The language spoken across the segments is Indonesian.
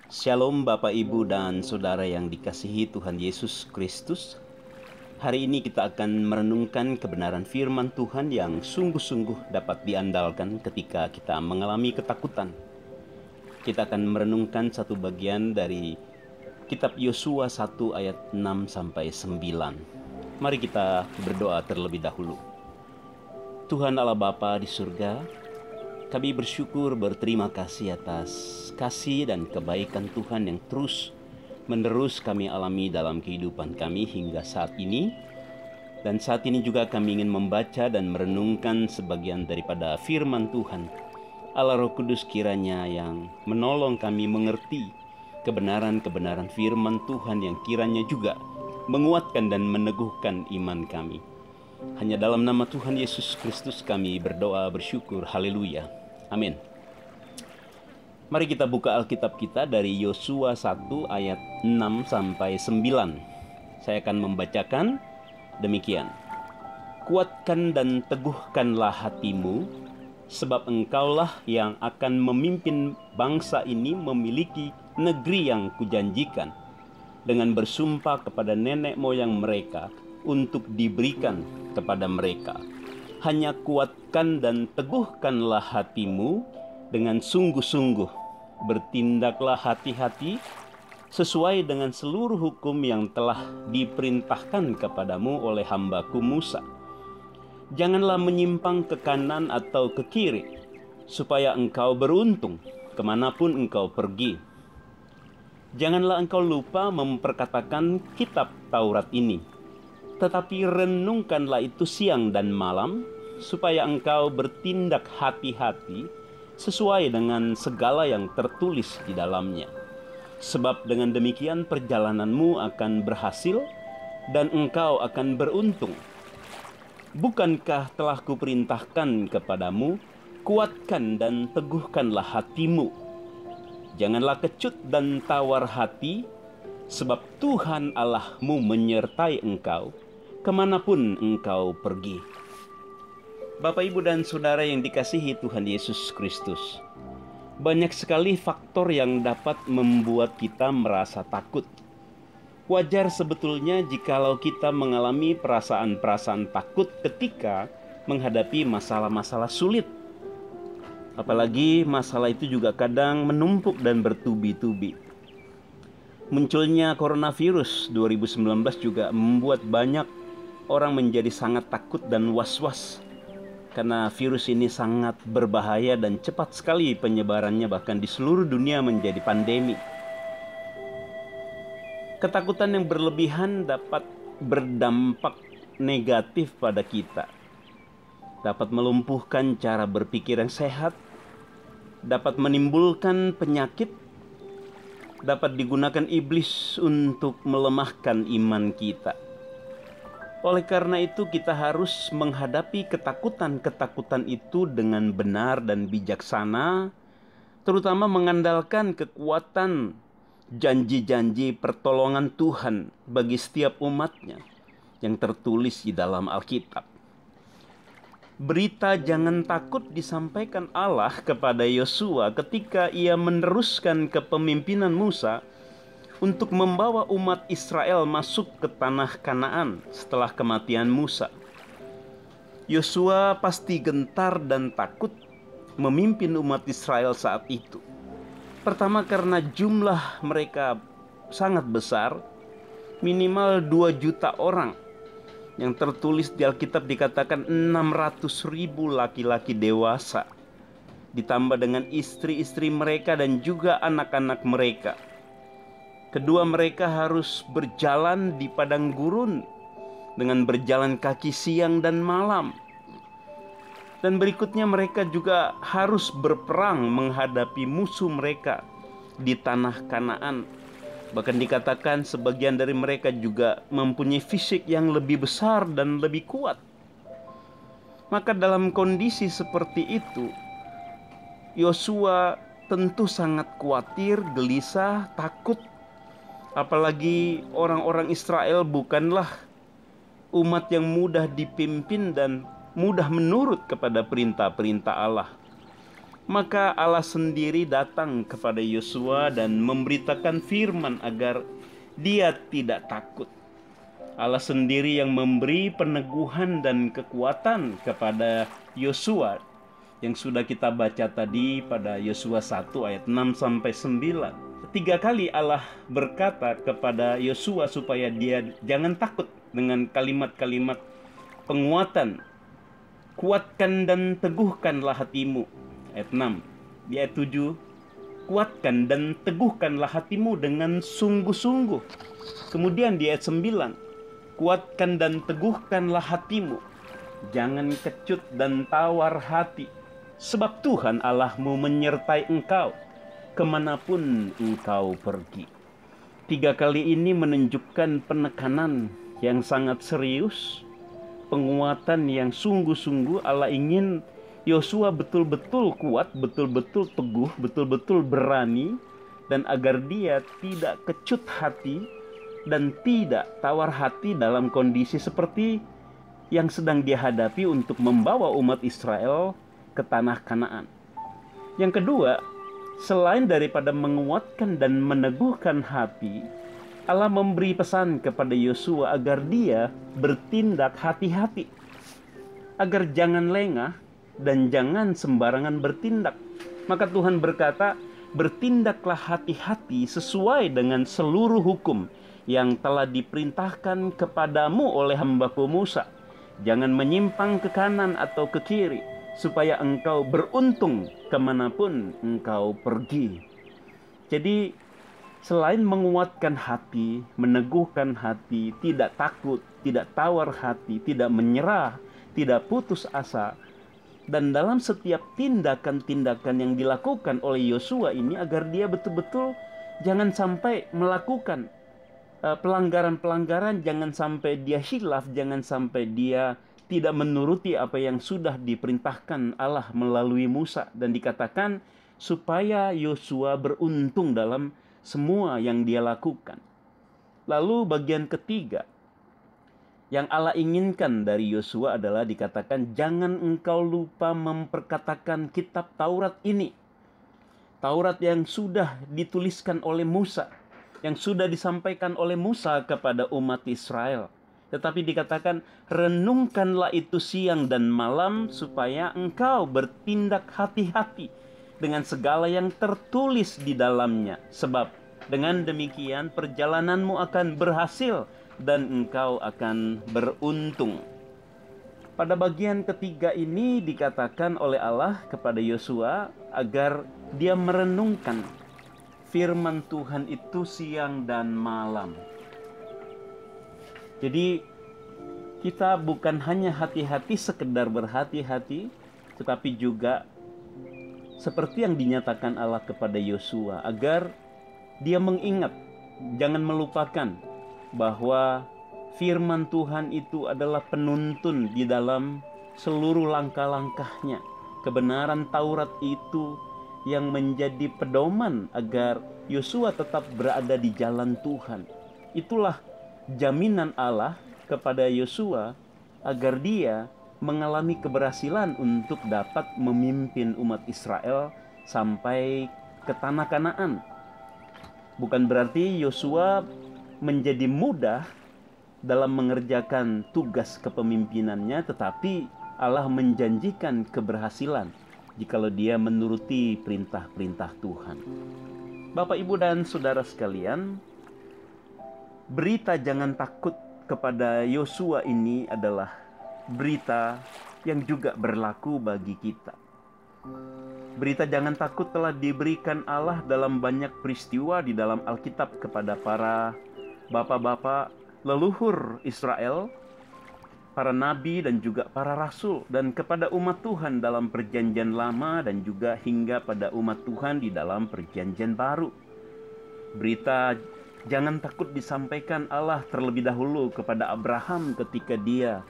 Shalom Bapak Ibu dan Saudara yang dikasihi Tuhan Yesus Kristus. Hari ini kita akan merenungkan kebenaran firman Tuhan yang sungguh-sungguh dapat diandalkan ketika kita mengalami ketakutan. Kita akan merenungkan satu bagian dari kitab Yosua 1 ayat 6-9. Mari kita berdoa terlebih dahulu. Tuhan Allah Bapa di surga, kami bersyukur berterima kasih atas kasih dan kebaikan Tuhan yang terus menerus kami alami dalam kehidupan kami hingga saat ini. Dan saat ini juga kami ingin membaca dan merenungkan sebagian daripada firman Tuhan. Allah Roh Kudus kiranya yang menolong kami mengerti kebenaran-kebenaran firman Tuhan yang kiranya juga menguatkan dan meneguhkan iman kami. Hanya dalam nama Tuhan Yesus Kristus kami berdoa bersyukur. Haleluya. Amin. Mari kita buka Alkitab kita dari Yosua 1 ayat 6-9. Saya akan membacakan demikian. Kuatkan dan teguhkanlah hatimu, sebab engkaulah yang akan memimpin bangsa ini memiliki negeri yang kujanjikan, dengan bersumpah kepada nenek moyang mereka untuk diberikan kepada mereka. Hanya kuatkan dan teguhkanlah hatimu dengan sungguh-sungguh. Bertindaklah hati-hati sesuai dengan seluruh hukum yang telah diperintahkan kepadamu oleh hambaku Musa. Janganlah menyimpang ke kanan atau ke kiri, supaya engkau beruntung kemanapun engkau pergi. Janganlah engkau lupa memperkatakan kitab Taurat ini, tetapi renungkanlah itu siang dan malam, supaya engkau bertindak hati-hati sesuai dengan segala yang tertulis di dalamnya. Sebab dengan demikian perjalananmu akan berhasil dan engkau akan beruntung. Bukankah telah kuperintahkan kepadamu, kuatkan dan teguhkanlah hatimu. Janganlah kecut dan tawar hati, sebab Tuhan Allahmu menyertai engkau kemanapun engkau pergi. Bapak, Ibu, dan Saudara yang dikasihi Tuhan Yesus Kristus, banyak sekali faktor yang dapat membuat kita merasa takut. Wajar sebetulnya jikalau kita mengalami perasaan-perasaan takut ketika menghadapi masalah-masalah sulit. Apalagi masalah itu juga kadang menumpuk dan bertubi-tubi. Munculnya coronavirus 2019 juga membuat banyak orang menjadi sangat takut dan was-was, karena virus ini sangat berbahaya dan cepat sekali penyebarannya, bahkan di seluruh dunia menjadi pandemi. Ketakutan yang berlebihan dapat berdampak negatif pada kita. Dapat melumpuhkan cara berpikir yang sehat, dapat menimbulkan penyakit, dapat digunakan iblis untuk melemahkan iman kita. Oleh karena itu kita harus menghadapi ketakutan-ketakutan itu dengan benar dan bijaksana, terutama mengandalkan kekuatan janji-janji pertolongan Tuhan bagi setiap umatnya yang tertulis di dalam Alkitab. Berita jangan takut disampaikan Allah kepada Yosua ketika ia meneruskan kepemimpinan Musa untuk membawa umat Israel masuk ke tanah Kanaan setelah kematian Musa. Yosua pasti gentar dan takut memimpin umat Israel saat itu. Pertama karena jumlah mereka sangat besar, minimal 2 juta orang. Yang tertulis di Alkitab dikatakan 600.000 laki-laki dewasa, ditambah dengan istri-istri mereka dan juga anak-anak mereka. Kedua, mereka harus berjalan di padang gurun dengan berjalan kaki siang dan malam. Dan berikutnya mereka juga harus berperang menghadapi musuh mereka di tanah Kanaan. Bahkan dikatakan sebagian dari mereka juga mempunyai fisik yang lebih besar dan lebih kuat. Maka dalam kondisi seperti itu, Yosua tentu sangat khawatir, gelisah, takut. Apalagi orang-orang Israel bukanlah umat yang mudah dipimpin dan mudah menurut kepada perintah-perintah Allah. Maka Allah sendiri datang kepada Yosua dan memberitakan firman agar dia tidak takut. Allah sendiri yang memberi peneguhan dan kekuatan kepada Yosua yang sudah kita baca tadi pada Yosua 1 ayat 6 sampai 9. 3 kali Allah berkata kepada Yosua supaya dia jangan takut dengan kalimat-kalimat penguatan. Kuatkan dan teguhkanlah hatimu. Ayat 6. Di ayat 7, kuatkan dan teguhkanlah hatimu dengan sungguh-sungguh. Kemudian di ayat 9, kuatkan dan teguhkanlah hatimu, jangan kecut dan tawar hati, sebab Tuhan Allahmu menyertai engkau kemanapun engkau pergi. 3 kali ini menunjukkan penekanan yang sangat serius, penguatan yang sungguh-sungguh. Allah ingin Yosua betul-betul kuat, betul-betul teguh, betul-betul berani, dan agar dia tidak kecut hati dan tidak tawar hati dalam kondisi seperti yang sedang dia hadapi untuk membawa umat Israel ke tanah Kanaan. Yang kedua, selain daripada menguatkan dan meneguhkan hati, Allah memberi pesan kepada Yosua agar dia bertindak hati-hati, agar jangan lengah dan jangan sembarangan bertindak. Maka Tuhan berkata, bertindaklah hati-hati sesuai dengan seluruh hukum yang telah diperintahkan kepadamu oleh hamba-Ku Musa. Jangan menyimpang ke kanan atau ke kiri, supaya engkau beruntung kemanapun engkau pergi. Jadi selain menguatkan hati, meneguhkan hati, tidak takut, tidak tawar hati, tidak menyerah, tidak putus asa, dan dalam setiap tindakan-tindakan yang dilakukan oleh Yosua ini agar dia betul-betul jangan sampai melakukan pelanggaran-pelanggaran, jangan sampai dia hilaf, jangan sampai dia tidak menuruti apa yang sudah diperintahkan Allah melalui Musa. Dan dikatakan supaya Yosua beruntung dalam semua yang dia lakukan. Lalu bagian ketiga yang Allah inginkan dari Yosua adalah dikatakan, jangan engkau lupa memperkatakan kitab Taurat ini. Taurat yang sudah dituliskan oleh Musa, yang sudah disampaikan oleh Musa kepada umat Israel. Tetapi dikatakan, renungkanlah itu siang dan malam supaya engkau bertindak hati-hati dengan segala yang tertulis di dalamnya. Sebab dengan demikian perjalananmu akan berhasil dan engkau akan beruntung. Pada bagian ketiga ini dikatakan oleh Allah kepada Yosua agar dia merenungkan firman Tuhan itu siang dan malam. Jadi kita bukan hanya hati-hati sekedar berhati-hati, tetapi juga seperti yang dinyatakan Allah kepada Yosua agar dia mengingat, jangan melupakan bahwa firman Tuhan itu adalah penuntun di dalam seluruh langkah-langkahnya. Kebenaran Taurat itu yang menjadi pedoman agar Yosua tetap berada di jalan Tuhan. Itulah jaminan Allah kepada Yosua agar dia mengalami keberhasilan untuk dapat memimpin umat Israel sampai ke tanah Kanaan. Bukan berarti Yosua menjadi mudah dalam mengerjakan tugas kepemimpinannya, tetapi Allah menjanjikan keberhasilan jikalau dia menuruti perintah-perintah Tuhan. Bapak, Ibu, dan saudara sekalian, berita jangan takut kepada Yosua ini adalah berita yang juga berlaku bagi kita. Berita jangan takut telah diberikan Allah dalam banyak peristiwa di dalam Alkitab kepada para bapak-bapak leluhur Israel, para nabi dan juga para rasul, dan kepada umat Tuhan dalam perjanjian lama dan juga hingga pada umat Tuhan di dalam perjanjian baru. Berita jangan takut disampaikan Allah terlebih dahulu kepada Abraham ketika dia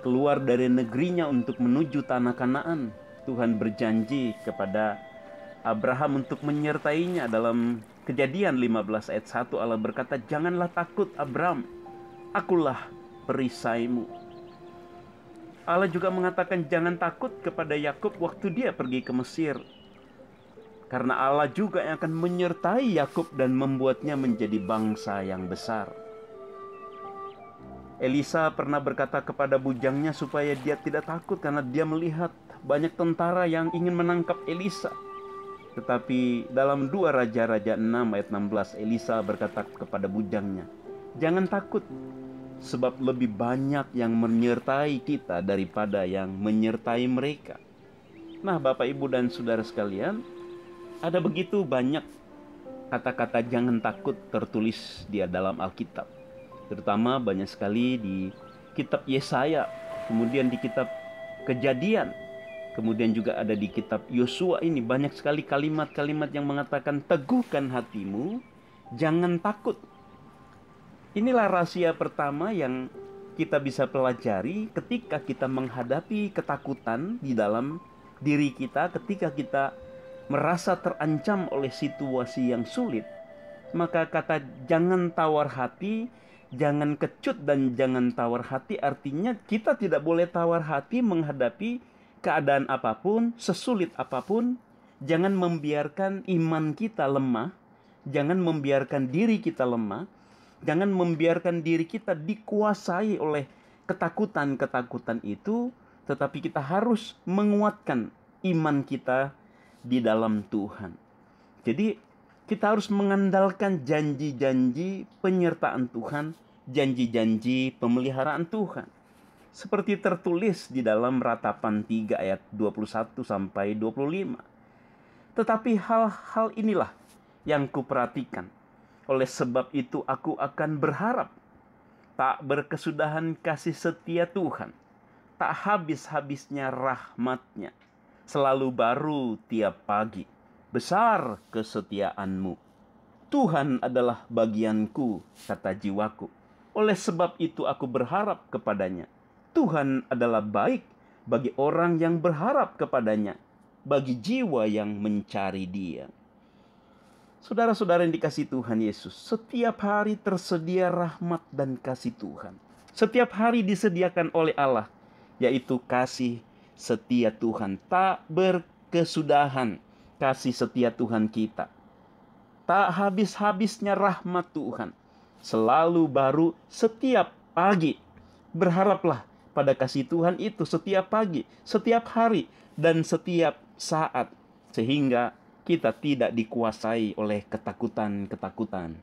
keluar dari negerinya untuk menuju tanah Kanaan. Tuhan berjanji kepada Abraham untuk menyertainya. Dalam Kejadian 15 ayat 1 Allah berkata, janganlah takut Abram, akulah perisaimu. Allah juga mengatakan jangan takut kepada Yakub waktu dia pergi ke Mesir. Karena Allah juga yang akan menyertai Yakub dan membuatnya menjadi bangsa yang besar. Elisa pernah berkata kepada bujangnya supaya dia tidak takut karena dia melihat banyak tentara yang ingin menangkap Elisa. Tetapi dalam 2 Raja-Raja 6 ayat 16, Elisa berkata kepada bujangnya, "Jangan takut, sebab lebih banyak yang menyertai kita daripada yang menyertai mereka." Nah, Bapak, Ibu, dan Saudara sekalian, ada begitu banyak kata-kata jangan takut tertulis di dalam Alkitab. Terutama banyak sekali di kitab Yesaya, kemudian di kitab Kejadian, kemudian juga ada di kitab Yosua. Ini banyak sekali kalimat-kalimat yang mengatakan teguhkan hatimu, jangan takut. Inilah rahasia pertama yang kita bisa pelajari ketika kita menghadapi ketakutan di dalam diri kita, ketika kita merasa terancam oleh situasi yang sulit. Maka kata jangan tawar hati, jangan kecut dan jangan tawar hati artinya kita tidak boleh tawar hati menghadapi keadaan apapun, sesulit apapun. Jangan membiarkan iman kita lemah, jangan membiarkan diri kita lemah, jangan membiarkan diri kita dikuasai oleh ketakutan-ketakutan itu, tetapi kita harus menguatkan iman kita di dalam Tuhan. Jadi kita harus mengandalkan janji-janji penyertaan Tuhan, janji-janji pemeliharaan Tuhan. Seperti tertulis di dalam Ratapan 3 ayat 21 sampai 25. Tetapi hal-hal inilah yang kuperhatikan. Oleh sebab itu aku akan berharap. Tak berkesudahan kasih setia Tuhan. Tak habis-habisnya rahmat-Nya. Selalu baru tiap pagi. Besar kesetiaanmu. Tuhan adalah bagianku, kata jiwaku. Oleh sebab itu aku berharap kepadanya. Tuhan adalah baik bagi orang yang berharap kepadanya, bagi jiwa yang mencari Dia. Saudara-saudara yang dikasihi Tuhan Yesus, setiap hari tersedia rahmat dan kasih Tuhan. Setiap hari disediakan oleh Allah, yaitu kasih setia Tuhan. Tak berkesudahan kasih setia Tuhan kita. Tak habis-habisnya rahmat Tuhan. Selalu baru setiap pagi. Berharaplah pada kasih Tuhan itu setiap pagi, setiap hari, dan setiap saat. Sehingga kita tidak dikuasai oleh ketakutan-ketakutan.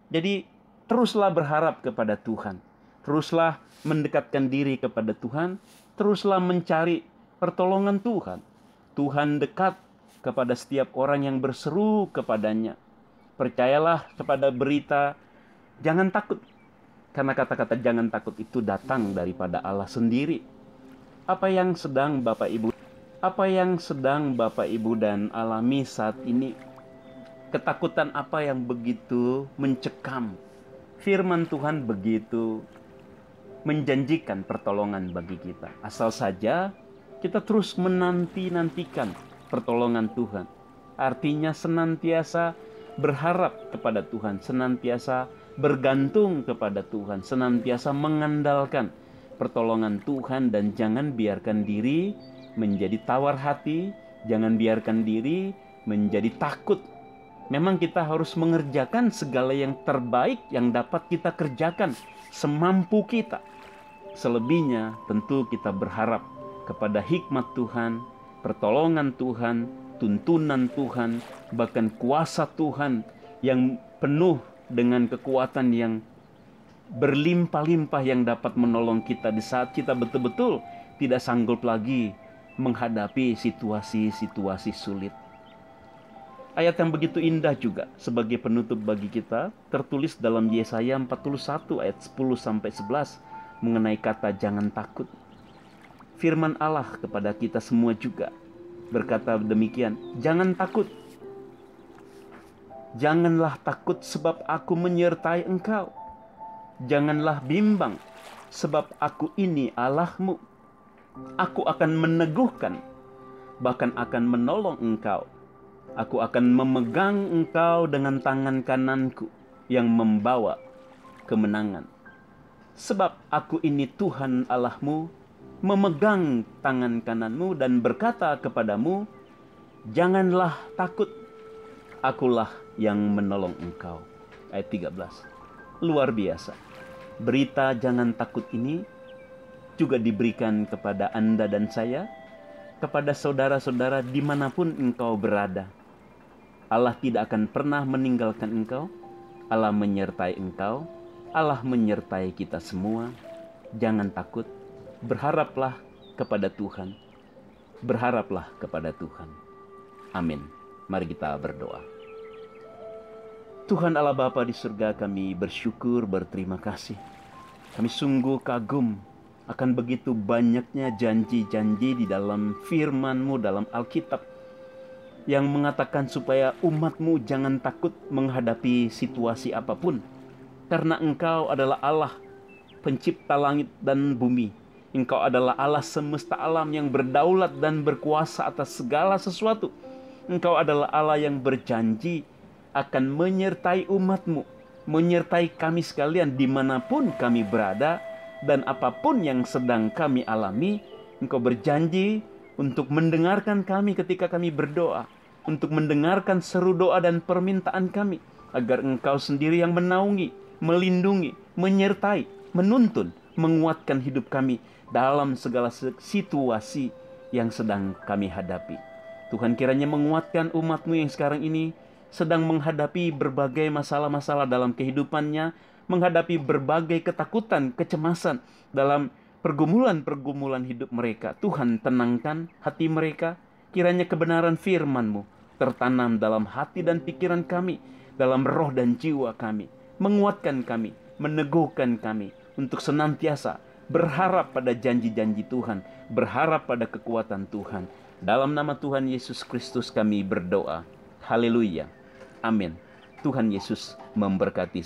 Jadi teruslah berharap kepada Tuhan. Teruslah mendekatkan diri kepada Tuhan. Teruslah mencari pertolongan Tuhan. Tuhan dekat kepada setiap orang yang berseru kepadanya. Percayalah kepada berita, jangan takut. Karena kata-kata jangan takut itu datang daripada Allah sendiri. Apa yang sedang Bapak Ibu dan alami saat ini? Ketakutan apa yang begitu mencekam? Firman Tuhan begitu menjanjikan pertolongan bagi kita. Asal saja kita terus menanti-nantikan pertolongan Tuhan. Artinya senantiasa berharap kepada Tuhan, senantiasa bergantung kepada Tuhan, senantiasa mengandalkan pertolongan Tuhan, dan jangan biarkan diri menjadi tawar hati, jangan biarkan diri menjadi takut. Memang kita harus mengerjakan segala yang terbaik yang dapat kita kerjakan semampu kita. Selebihnya tentu kita berharap kepada hikmat Tuhan, pertolongan Tuhan, tuntunan Tuhan, bahkan kuasa Tuhan yang penuh dengan kekuatan yang berlimpah-limpah yang dapat menolong kita di saat kita betul-betul tidak sanggup lagi menghadapi situasi-situasi sulit. Ayat yang begitu indah juga sebagai penutup bagi kita tertulis dalam Yesaya 41 ayat 10-11 mengenai kata jangan takut. Firman Allah kepada kita semua juga berkata demikian, jangan takut. Janganlah takut sebab aku menyertai engkau. Janganlah bimbang sebab aku ini Allahmu. Aku akan meneguhkan, bahkan akan menolong engkau. Aku akan memegang engkau dengan tangan kananku yang membawa kemenangan. Sebab aku ini Tuhan Allahmu, memegang tangan kananmu dan berkata kepadamu, janganlah takut, akulah yang menolong engkau. Ayat 13. Luar biasa. Berita jangan takut ini juga diberikan kepada Anda dan saya, kepada saudara-saudara dimanapun engkau berada. Allah tidak akan pernah meninggalkan engkau. Allah menyertai engkau. Allah menyertai kita semua. Jangan takut. Berharaplah kepada Tuhan. Berharaplah kepada Tuhan. Amin. Mari kita berdoa. Tuhan Allah Bapa di surga, kami bersyukur, berterima kasih. Kami sungguh kagum akan begitu banyaknya janji-janji di dalam firman-Mu dalam Alkitab yang mengatakan supaya umat-Mu jangan takut menghadapi situasi apapun. Karena Engkau adalah Allah pencipta langit dan bumi. Engkau adalah Allah semesta alam yang berdaulat dan berkuasa atas segala sesuatu. Engkau adalah Allah yang berjanji akan menyertai umat-Mu, menyertai kami sekalian dimanapun kami berada, dan apapun yang sedang kami alami. Engkau berjanji untuk mendengarkan kami ketika kami berdoa, untuk mendengarkan seru doa dan permintaan kami, agar Engkau sendiri yang menaungi, melindungi, menyertai, menuntun, menguatkan hidup kami dalam segala situasi yang sedang kami hadapi. Tuhan, kiranya menguatkan umat-Mu yang sekarang ini sedang menghadapi berbagai masalah-masalah dalam kehidupannya, menghadapi berbagai ketakutan, kecemasan dalam pergumulan-pergumulan hidup mereka. Tuhan, tenangkan hati mereka. Kiranya kebenaran firman-Mu tertanam dalam hati dan pikiran kami, dalam roh dan jiwa kami, menguatkan kami, meneguhkan kami untuk senantiasa berharap pada janji-janji Tuhan, berharap pada kekuatan Tuhan. Dalam nama Tuhan Yesus Kristus kami berdoa. Haleluya. Amin. Tuhan Yesus memberkati